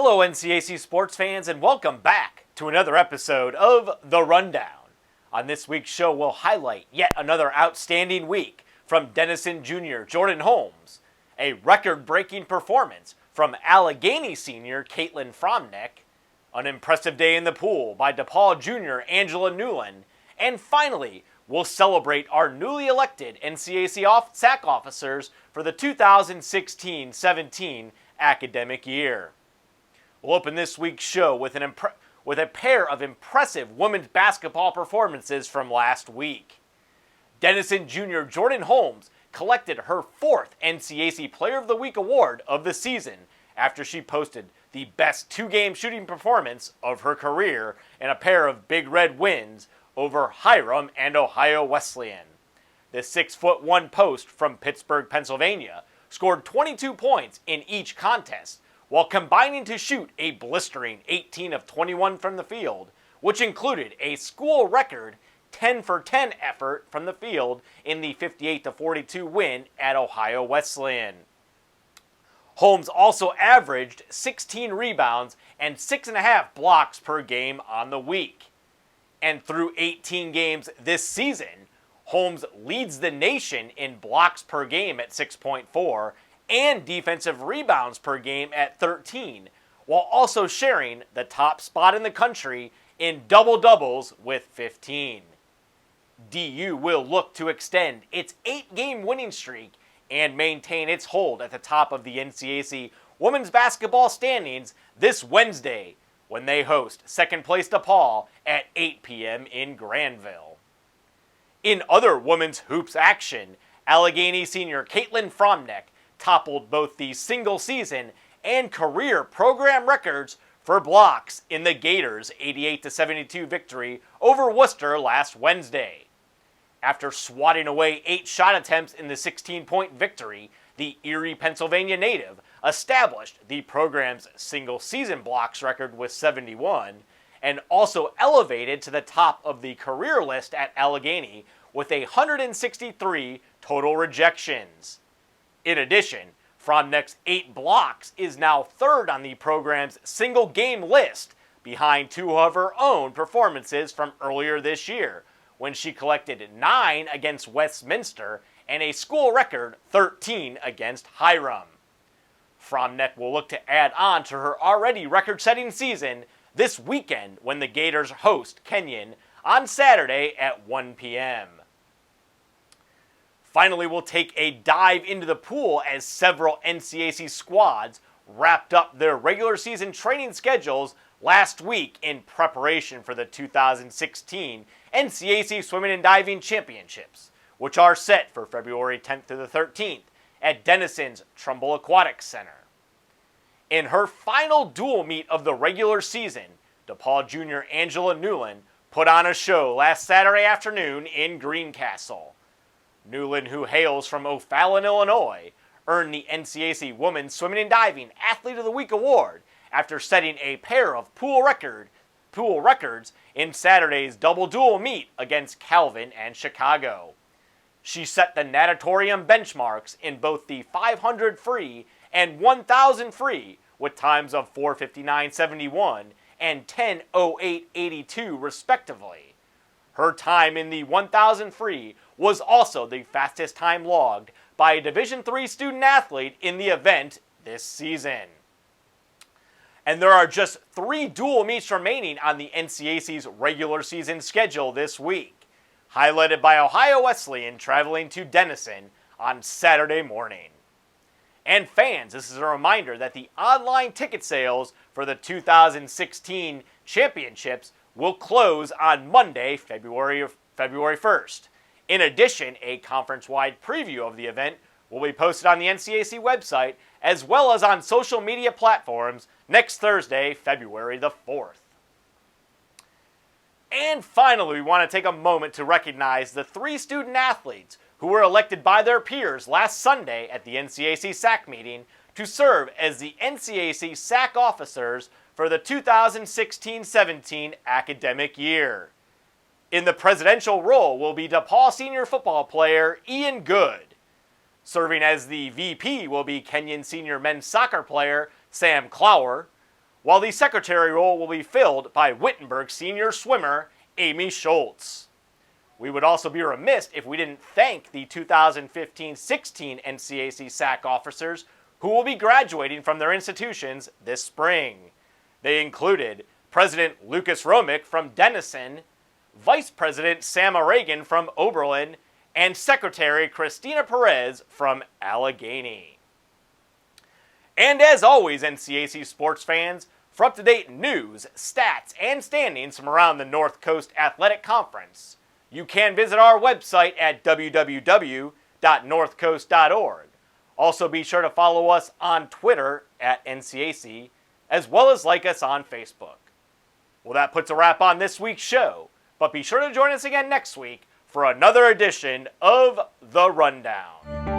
Hello NCAC sports fans and welcome back to another episode of The Rundown. On this week's show we'll highlight yet another outstanding week from Denison junior Jordan Holmes, a record-breaking performance from Allegheny senior Kaitlyn Fromknecht, an impressive day in the pool by DePauw junior Angela Newlon, and finally we'll celebrate our newly elected NCAC SAAC officers for the 2016-17 academic year. We'll open this week's show with a pair of impressive women's basketball performances from last week. Denison junior Jordan Holmes collected her fourth NCAC Player of the Week award of the season after she posted the best two-game shooting performance of her career in a pair of Big Red wins over Hiram and Ohio Wesleyan. The 6'1" post from Pittsburgh, Pennsylvania, scored 22 points in each contest, while combining to shoot a blistering 18 of 21 from the field, which included a school record 10 for 10 effort from the field in the 58-42 win at Ohio Wesleyan. Holmes also averaged 16 rebounds and 6.5 blocks per game on the week. And through 18 games this season, Holmes leads the nation in blocks per game at 6.4 and defensive rebounds per game at 13, while also sharing the top spot in the country in double-doubles with 15. DU will look to extend its 8-game winning streak and maintain its hold at the top of the NCAC women's basketball standings this Wednesday when they host second-place DePauw at 8 p.m. in Granville. In other women's hoops action, Allegheny senior Kaitlyn Fromknecht toppled both the single-season and career program records for blocks in the Gators' 88-72 victory over Worcester last Wednesday. After swatting away 8 shot attempts in the 16-point victory, the Erie, Pennsylvania native established the program's single-season blocks record with 71 and also elevated to the top of the career list at Allegheny with 163 total rejections. In addition, Fromknecht's 8 blocks is now third on the program's single-game list, behind 2 of her own performances from earlier this year, when she collected 9 against Westminster and a school record 13 against Hiram. Fromknecht will look to add on to her already record-setting season this weekend when the Gators host Kenyon on Saturday at 1 p.m. Finally, we'll take a dive into the pool as several NCAC squads wrapped up their regular season training schedules last week in preparation for the 2016 NCAC Swimming and Diving Championships, which are set for February 10th to the 13th at Denison's Trumbull Aquatic Center. In her final dual meet of the regular season, DePauw junior Angela Newlon put on a show last Saturday afternoon in Greencastle. Newland, who hails from O'Fallon, Illinois, earned the NCAC Women's Swimming and Diving Athlete of the Week award after setting a pair of pool records in Saturday's double duel meet against Calvin and Chicago. She set the natatorium benchmarks in both the 500 free and 1,000 free with times of 4:59.71 and 10:08.82 respectively. Her time in the 1,000 free was also the fastest time logged by a Division III student athlete in the event this season. And there are just 3 dual meets remaining on the NCAC's regular season schedule this week, highlighted by Ohio Wesleyan traveling to Denison on Saturday morning. And fans, this is a reminder that the online ticket sales for the 2016 championships will close on Monday, February 1st. In addition, a conference-wide preview of the event will be posted on the NCAC website as well as on social media platforms next Thursday, February the 4th. And finally, we want to take a moment to recognize the 3 student athletes who were elected by their peers last Sunday at the NCAC SAAC meeting to serve as the NCAC SAAC officers for the 2016-17 academic year. In the presidential role will be DePauw senior football player Ian Good. Serving as the VP will be Kenyon senior men's soccer player Sam Clower, while the secretary role will be filled by Wittenberg senior swimmer Amy Schultz. We would also be remiss if we didn't thank the 2015-16 NCAC SAAC officers who will be graduating from their institutions this spring. They included President Lucas Romick from Denison, Vice President Sam Reagan from Oberlin, and Secretary Christina Perez from Allegheny. And as always, NCAC sports fans, for up-to-date news, stats, and standings from around the North Coast Athletic Conference, you can visit our website at www.northcoast.org. Also be sure to follow us on Twitter at NCAC, as well as like us on Facebook. Well, that puts a wrap on this week's show, but be sure to join us again next week for another edition of The Rundown.